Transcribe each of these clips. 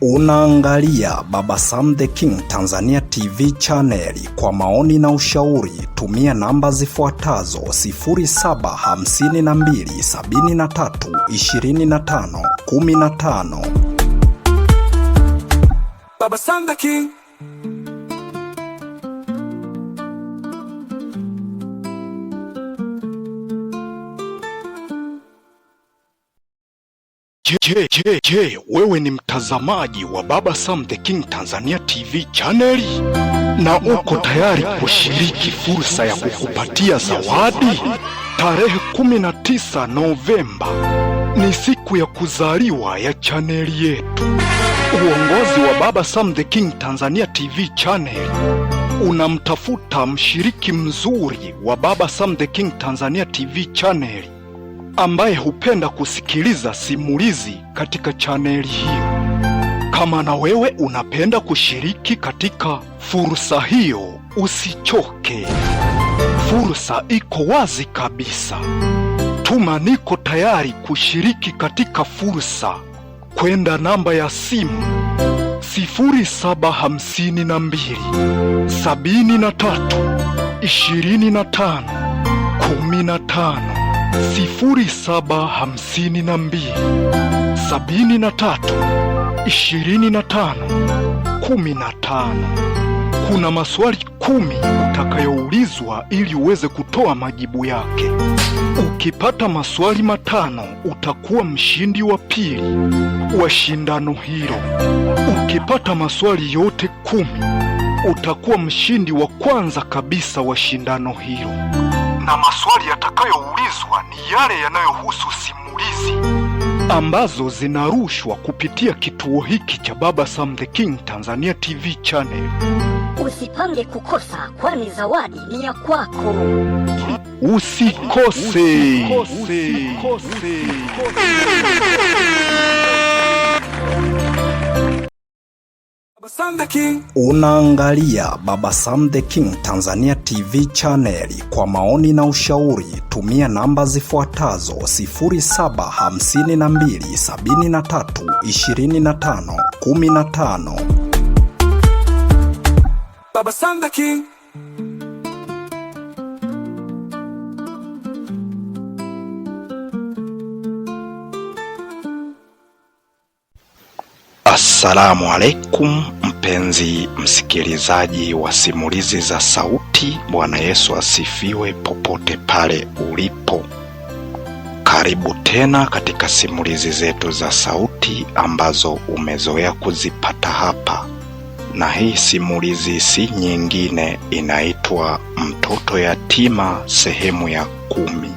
Unaangalia Baba Sam the King Tanzania TV channel. Kwa maoni na ushauri tumia namba zifuatazo 0752732515. Baba Sam the King. Je, wewe ni mtazamaji wa Baba Sam the King Tanzania TV channel na uko tayari kushiriki fursa ya kukupatia zawadi? Tarehe 19 Novemba ni siku ya kuzaliwa ya chaneli yetu. Uongozi wa Baba Sam the King Tanzania TV channel unamtafuta mshiriki mzuri wa Baba Sam the King Tanzania TV channel ambaye hupenda kusikiliza simulizi katika chaneli hiyo. Kama na wewe unapenda kushiriki katika fursa hiyo, usichoke. Fursa iko wazi kabisa. Tuma niko tayari kushiriki katika fursa kwenda namba ya simu 0752 73 25 15 0752 73 25 15. Kuna maswali 10 utakayoulizwa ili uweze kutoa majibu yake. Ukipata maswali 5 utakuwa mshindi wa pili wa shindano hilo. Ukipata maswali yote 10 utakuwa mshindi wa kwanza kabisa wa shindano hilo. Na maswali yatakayoulizwa ni yale yanayohusu simulizi ambazo zinarushwa kupitia kituo hiki cha Baba Sam the King Tanzania TV channel. Usipange kukosa, kwani zawadi ni ya kwako. Usikose. Unaangalia Baba Sam the King Tanzania TV channel. Kwa maoni na ushauri tumia namba zifuatazo 0752732515. Baba Sam the King. Assalamu alaikum, mpenzi msikilizaji wa simulizi za sauti. Bwana Yesu asifiwe popote pale ulipo. Karibu tena katika simulizi zetu za sauti ambazo umezoea kuzipata hapa. Na hii simulizi si nyingine, inaitwa Mtoto Yatima sehemu ya 10.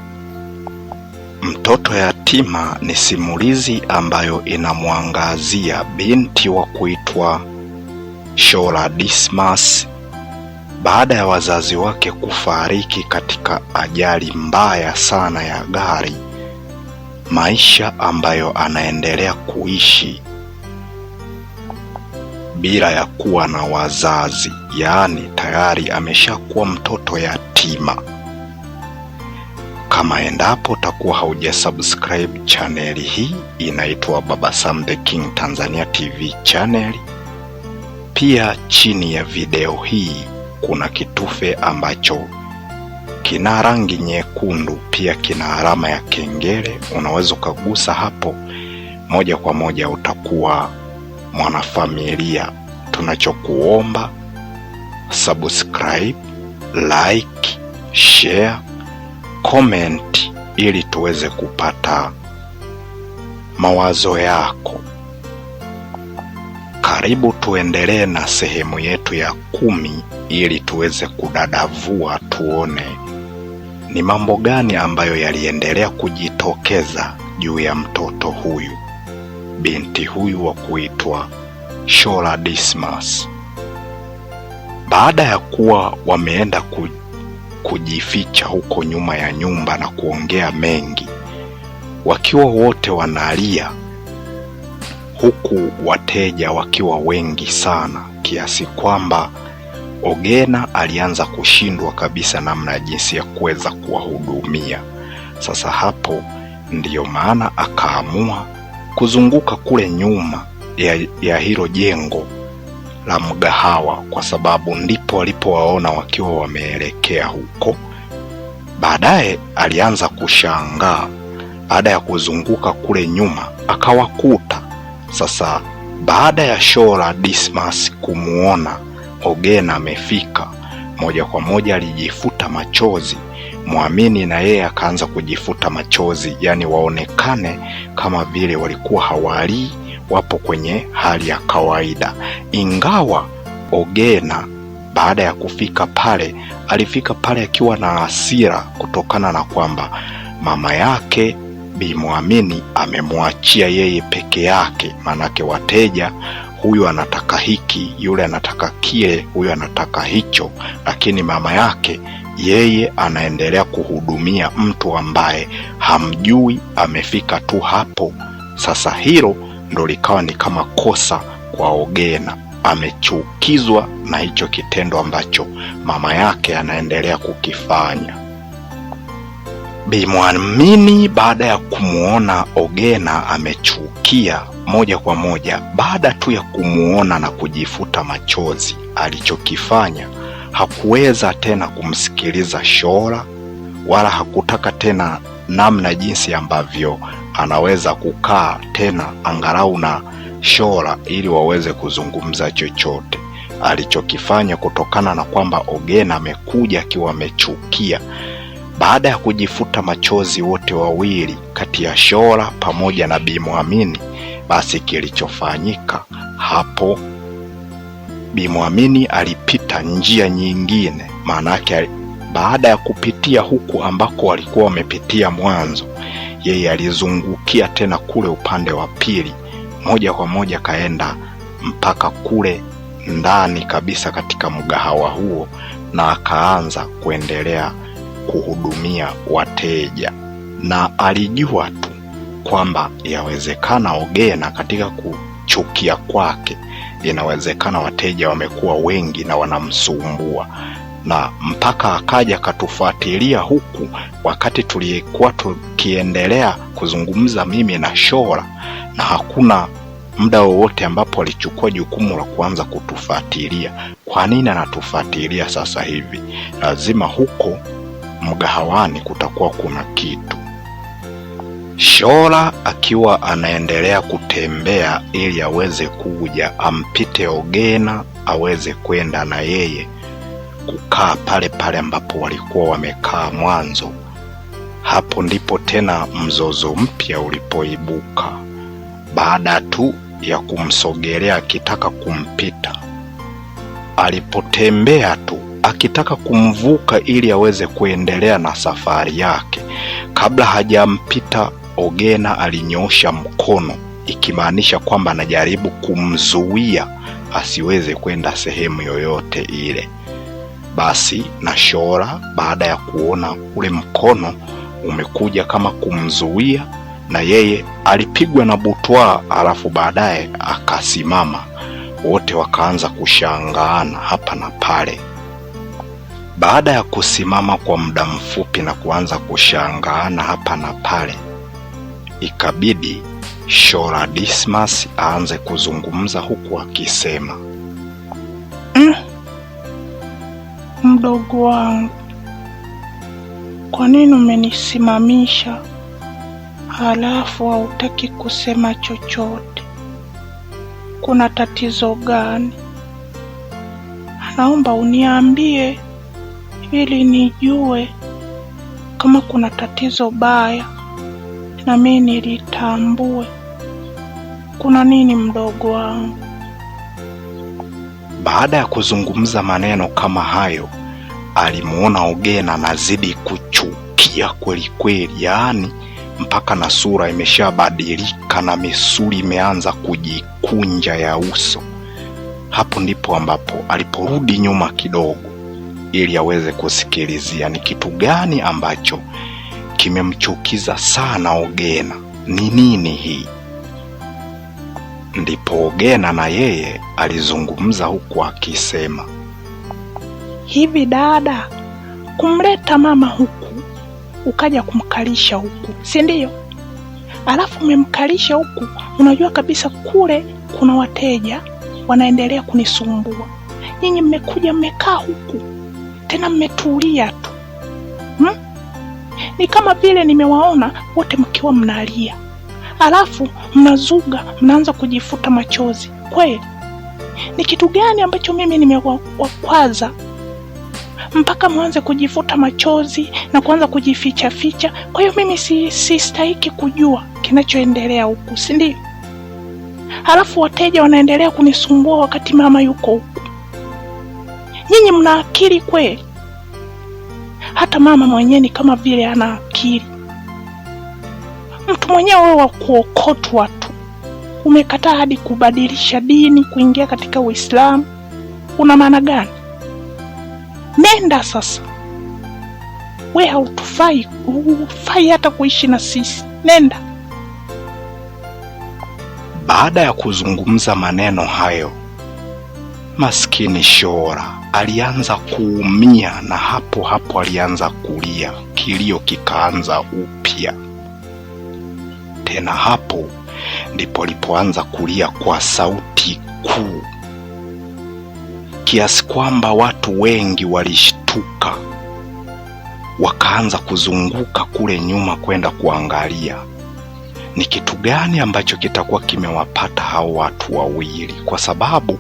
Mtoto Yatima ni simulizi ambayo inamwangazia binti wa kuitwa Shola Dismas baada ya wazazi wake kufariki katika ajali mbaya sana ya gari. Maisha ambayo anaendelea kuishi bila ya kuwa na wazazi, yaani tayari ameshakuwa mtoto yatima. Kama endapo utakuwa haujasubscribe channel hii, inaitwa Baba Sam the King Tanzania TV channel. Pia chini ya video hii kuna kitufe ambacho kina rangi nyekundu, pia kina alama ya kengele. Unaweza ukagusa hapo, moja kwa moja utakuwa mwanafamilia. Tunachokuomba subscribe, like, share, comment ili tuweze kupata mawazo yako. Karibu tuendelee na sehemu yetu ya 10 ili tuweze kudadavua, tuone ni mambo gani ambayo yaliendelea kujitokeza juu ya mtoto huyu, binti huyu wa kuitwa Shola Dismas. Baada ya kuwa wameenda kujificha huko nyuma ya nyumba na kuongea mengi, wakiwa wote wanalia, huku wateja wakiwa wengi sana, kiasi kwamba Ogena alianza kushindwa kabisa namna jinsi ya kuweza kuwahudumia. Sasa hapo ndiyo maana akaamua kuzunguka kule nyuma ya hilo jengo la mgahawa, kwa sababu ndipo alipowaona wakiwa wameelekea huko. Baadaye alianza kushangaa, baada ya kuzunguka kule nyuma akawakuta. Sasa baada ya Shola Dismas kumuona Ogena amefika, moja kwa moja alijifuta machozi. Muamini na yeye akaanza kujifuta machozi, yani waonekane kama vile walikuwa hawali, wapo kwenye hali ya kawaida. Ingawa Ogena baada ya kufika pale, alifika pale akiwa na hasira kutokana na kwamba mama yake Bi Muamini amemwachia yeye peke yake. Manake wateja, huyu anataka hiki, yule anataka kile, huyu anataka hicho, lakini mama yake yeye anaendelea kuhudumia mtu ambaye hamjui, amefika tu hapo. Sasa hilo ndo likawa ni kama kosa kwa Ogena. Amechukizwa na hicho kitendo ambacho mama yake anaendelea kukifanya. Bi Muamini baada ya kumuona Ogena amechukia, moja kwa moja baada tu ya kumuona na kujifuta machozi, alichokifanya hakuweza tena kumsikiliza Shola, wala hakutaka tena namna jinsi ambavyo anaweza kukaa tena angalau na Shola ili waweze kuzungumza chochote. Alichokifanya, kutokana na kwamba Ogena amekuja akiwa amechukia, baada ya kujifuta machozi wote wawili kati ya Shola pamoja na Bi Muamini, basi kilichofanyika hapo, Bi Muamini alipita njia nyingine. Maanake baada ya kupitia huku ambako walikuwa wamepitia mwanzo, yeye alizungukia tena kule upande wa pili, moja kwa moja kaenda mpaka kule ndani kabisa katika mgahawa huo, na akaanza kuendelea kuhudumia wateja. Na alijua tu kwamba yawezekana Ogena katika kuchukia kwake, inawezekana wateja wamekuwa wengi na wanamsumbua, na mpaka akaja katufuatilia huku wakati tulikuwa tukiendelea kuzungumza mimi na Shola, na hakuna muda wowote ambapo alichukua jukumu la kuanza kutufuatilia. Kwa nini anatufuatilia sasa hivi? Lazima huko mgahawani kutakuwa kuna kitu. Shola akiwa anaendelea kutembea ili aweze kuja ampite Ogena, aweze kwenda na yeye kukaa pale pale ambapo walikuwa wamekaa mwanzo. Hapo ndipo tena mzozo mpya ulipoibuka. Baada tu ya kumsogelea akitaka kumpita, alipotembea tu akitaka kumvuka ili aweze kuendelea na safari yake, kabla hajampita Ogena alinyoosha mkono, ikimaanisha kwamba anajaribu kumzuia asiweze kwenda sehemu yoyote ile. Basi na Shola baada ya kuona ule mkono umekuja kama kumzuia, na yeye alipigwa na butwa, alafu baadaye akasimama. Wote wakaanza kushangaana hapa na pale. Baada ya kusimama kwa muda mfupi na kuanza kushangaana hapa na pale, ikabidi Shola Dismas aanze kuzungumza huku akisema, mdogo wangu, kwa nini umenisimamisha halafu hautaki kusema chochote? Kuna tatizo gani? Naomba uniambie ili nijue kama kuna tatizo baya na mimi nilitambue. Kuna nini mdogo wangu? Baada ya kuzungumza maneno kama hayo, alimuona Ogena anazidi kuchukia kweli kweli, yaani mpaka na sura imeshabadilika na misuli imeanza kujikunja ya uso. Hapo ndipo ambapo aliporudi nyuma kidogo ili aweze kusikilizia ni kitu gani ambacho kimemchukiza sana Ogena. Ni nini hii? Ndipo Ogena na yeye alizungumza huku akisema, hivi dada, kumleta mama huku ukaja kumkalisha huku, si ndio? Alafu umemkalisha huku, unajua kabisa kule kuna wateja wanaendelea kunisumbua. Nyinyi mmekuja mmekaa huku tena mmetulia tu. Ni kama vile nimewaona wote mkiwa mnalia, alafu mnazuga, mnaanza kujifuta machozi. Kweli ni kitu gani ambacho mimi nimewakwaza mpaka mwanze kujifuta machozi na kuanza kujificha ficha? Kwa hiyo mimi sistahiki kujua kinachoendelea huku, si ndio? Halafu wateja wanaendelea kunisumbua wakati mama yuko huku. Nyinyi mna akili kweli? Hata mama mwenyewe ni kama vile ana akili. Mtu mwenyewe wewe wa kuokotwa tu, umekataa hadi kubadilisha dini kuingia katika Uislamu. Una maana gani? Nenda sasa. Wewe hufai hata kuishi na sisi. Nenda. Baada ya kuzungumza maneno hayo, maskini Shora alianza kuumia, na hapo hapo alianza kulia. Kilio kikaanza upya tena. Hapo ndipo alipoanza kulia kwa sauti kuu, kiasi kwamba watu wengi walishtuka, wakaanza kuzunguka kule nyuma kwenda kuangalia ni kitu gani ambacho kitakuwa kimewapata hao watu wawili, kwa sababu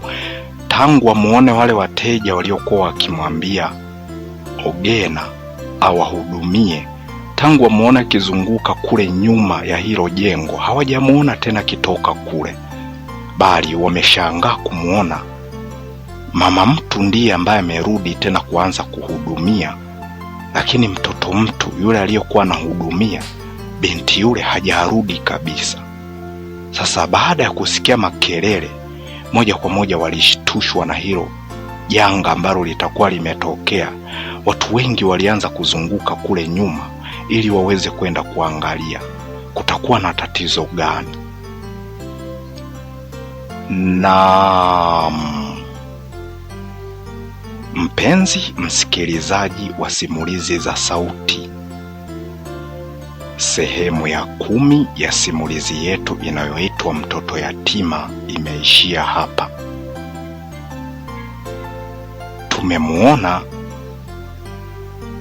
tangu wamuone wale wateja waliokuwa wakimwambia Ogena awahudumie, tangu wamuone akizunguka kule nyuma ya hilo jengo, hawajamuona tena kitoka kule, bali wameshangaa kumuona mama mtu ndiye ambaye amerudi tena kuanza kuhudumia. Lakini mtoto mtu yule aliyokuwa anahudumia, binti yule hajarudi kabisa. Sasa baada ya kusikia makelele, moja kwa moja walishtushwa na hilo janga ambalo litakuwa limetokea. Watu wengi walianza kuzunguka kule nyuma ili waweze kwenda kuangalia kutakuwa na tatizo gani. Na mpenzi msikilizaji wa simulizi za sauti, sehemu ya 10 ya simulizi yetu inayoitwa Mtoto Yatima imeishia hapa. Tumemuona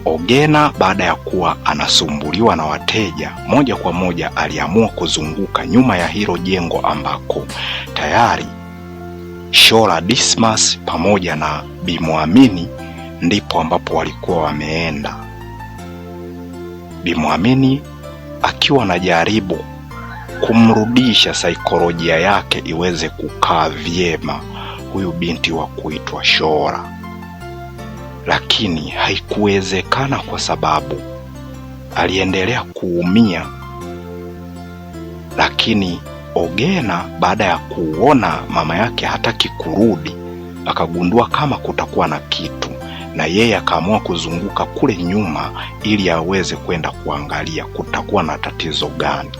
Ogena baada ya kuwa anasumbuliwa na wateja, moja kwa moja aliamua kuzunguka nyuma ya hilo jengo ambako tayari Shora Dismas pamoja na Bi Muamini ndipo ambapo walikuwa wameenda. Bi Muamini akiwa anajaribu kumrudisha saikolojia yake iweze kukaa vyema huyu binti wa kuitwa Shora, lakini haikuwezekana kwa sababu aliendelea kuumia. Lakini Ogena baada ya kuona mama yake hataki kurudi, akagundua kama kutakuwa na kitu, na yeye akaamua kuzunguka kule nyuma ili aweze kwenda kuangalia kutakuwa na tatizo gani.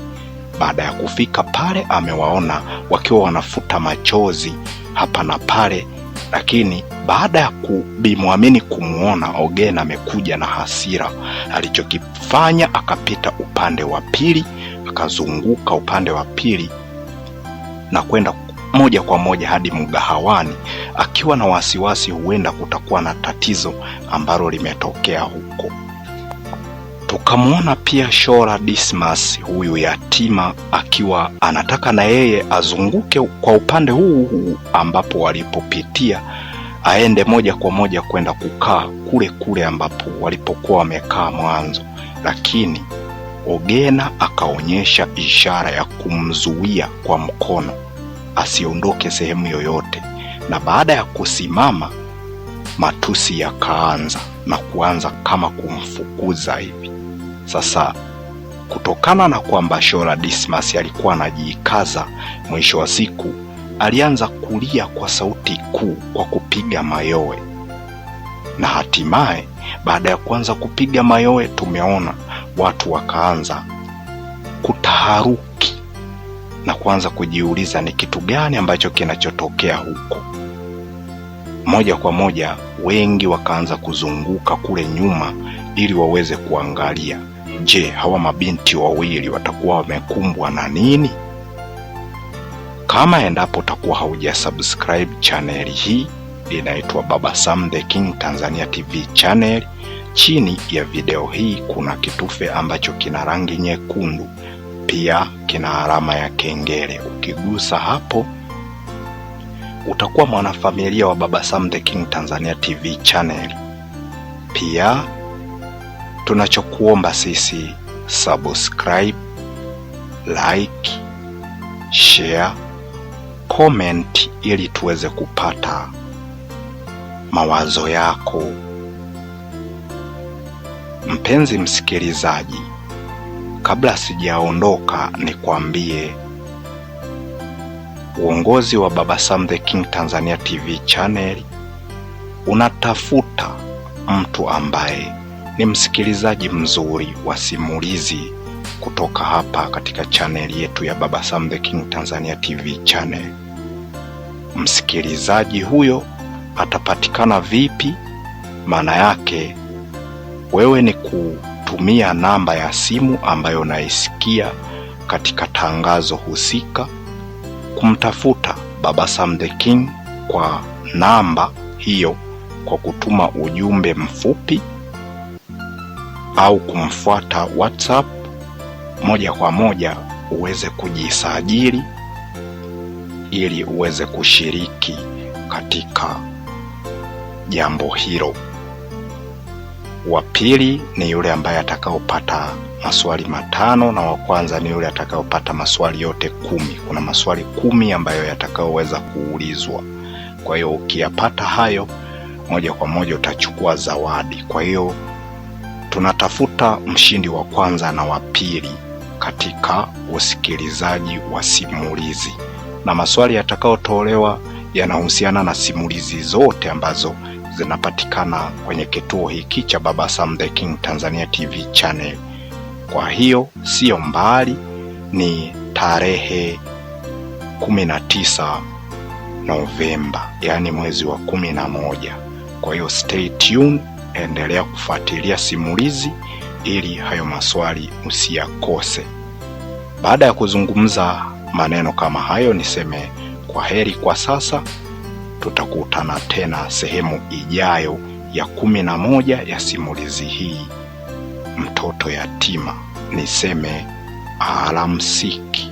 Baada ya kufika pale, amewaona wakiwa wanafuta machozi hapa na pale, lakini baada ya Bi Muamini kumuona Ogena amekuja na hasira, alichokifanya akapita upande wa pili, akazunguka upande wa pili na kwenda moja kwa moja hadi mgahawani, akiwa na wasiwasi huenda kutakuwa na tatizo ambalo limetokea huko. Tukamuona pia Shora Dismas huyu yatima akiwa anataka na yeye azunguke kwa upande huu ambapo walipopitia, aende moja kwa moja kwenda kukaa kule kule ambapo walipokuwa wamekaa mwanzo, lakini Ogena akaonyesha ishara ya kumzuia kwa mkono asiondoke sehemu yoyote, na baada ya kusimama matusi yakaanza na kuanza kama kumfukuza hivi. Sasa kutokana na kwamba Shora Dismas alikuwa anajikaza, mwisho wa siku alianza kulia kwa sauti kuu kwa kupiga mayowe, na hatimaye baada ya kuanza kupiga mayowe tumeona watu wakaanza kutaharuki na kuanza kujiuliza ni kitu gani ambacho kinachotokea huko. Moja kwa moja wengi wakaanza kuzunguka kule nyuma ili waweze kuangalia, je, hawa mabinti wawili watakuwa wamekumbwa na nini? Kama endapo utakuwa haujasubscribe channel hii, inaitwa Baba Sam the King Tanzania TV channel, chini ya video hii kuna kitufe ambacho kina rangi nyekundu, pia kina alama ya kengele. Ukigusa hapo utakuwa mwanafamilia wa Baba Sam the King Tanzania TV channel. Pia tunachokuomba sisi, subscribe, like, share, comment ili tuweze kupata mawazo yako. Mpenzi msikilizaji, kabla sijaondoka nikwambie, uongozi wa Baba Sam the King Tanzania TV channel unatafuta mtu ambaye ni msikilizaji mzuri wa simulizi kutoka hapa katika channel yetu ya Baba Sam the King Tanzania TV channel. Msikilizaji huyo atapatikana vipi? Maana yake wewe ni kutumia namba ya simu ambayo unaisikia katika tangazo husika, kumtafuta Baba Sam the King kwa namba hiyo kwa kutuma ujumbe mfupi au kumfuata WhatsApp moja kwa moja uweze kujisajili ili uweze kushiriki katika jambo hilo. Wa pili ni yule ambaye atakaopata maswali 5 na wa kwanza ni yule atakaopata maswali yote 10. Kuna maswali 10 ambayo yatakaoweza kuulizwa. Kwa hiyo ukiyapata hayo moja kwa moja utachukua zawadi. Kwa hiyo tunatafuta mshindi wa kwanza na wa pili katika usikilizaji wa simulizi, na maswali yatakayotolewa yanahusiana na simulizi zote ambazo zinapatikana kwenye kituo hiki cha Baba Sam the King Tanzania TV channel. Kwa hiyo sio mbali, ni tarehe 19 Novemba, yani mwezi wa 11. Kwa hiyo stay tuned, endelea kufuatilia simulizi ili hayo maswali usiyakose. Baada ya kuzungumza maneno kama hayo, niseme kwa heri kwa sasa. Tutakutana tena sehemu ijayo ya 11 ya simulizi hii, Mtoto Yatima. Niseme alamsiki.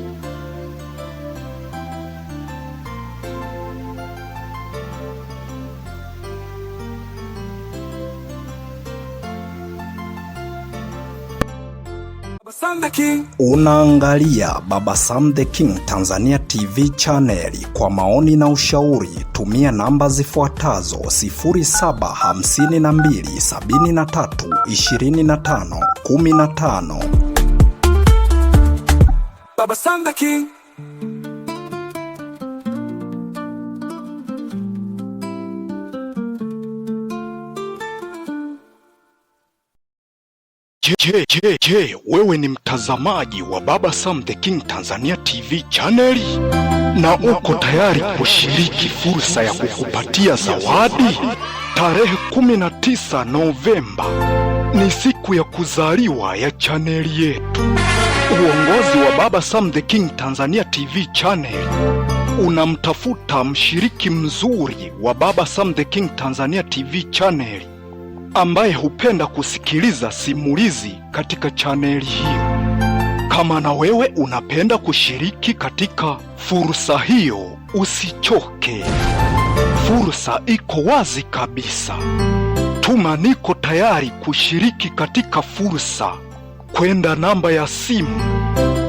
Unaangalia Baba Sam the King Tanzania TV channel. Kwa maoni na ushauri tumia namba zifuatazo: 0752732515. Baba Sam the King. Je, wewe ni mtazamaji wa Baba Sam the King Tanzania TV channel na uko tayari kushiriki fursa ya kukupatia zawadi? Tarehe 19 Novemba ni siku ya kuzaliwa ya chaneli yetu. Uongozi wa Baba Sam the King Tanzania TV channel unamtafuta mshiriki mzuri wa Baba Sam the King Tanzania TV channel ambaye hupenda kusikiliza simulizi katika chaneli hiyo. Kama na wewe unapenda kushiriki katika fursa hiyo, usichoke. Fursa iko wazi kabisa. Tuma niko tayari kushiriki katika fursa kwenda namba ya simu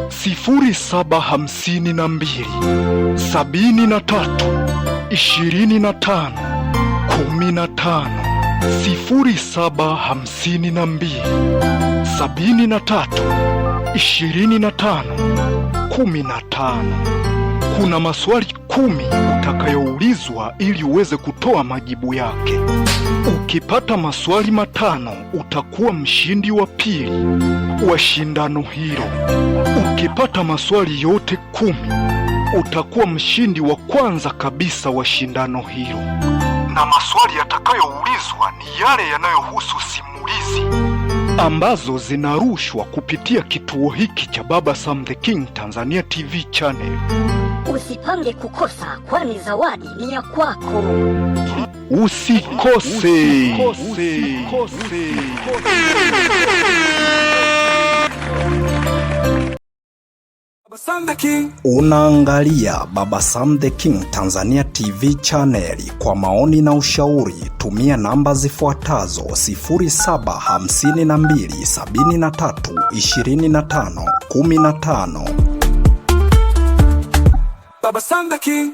0752 73 25 15. 0752 73 25 15. Kuna maswali 10 utakayoulizwa ili uweze kutoa majibu yake. Ukipata maswali 5 utakuwa mshindi wa pili wa shindano hilo. Ukipata maswali yote 10 utakuwa mshindi wa kwanza kabisa wa shindano hilo. Na maswali yatakayoulizwa ni yale yanayohusu simulizi ambazo zinarushwa kupitia kituo hiki cha Baba Sam the King Tanzania TV channel. Usipange kukosa, kwani zawadi ni ya kwako. Usikose. Unaangalia Baba Sam the King Tanzania TV channel. Kwa maoni na ushauri tumia namba zifuatazo 0752732515. Baba Sam the King.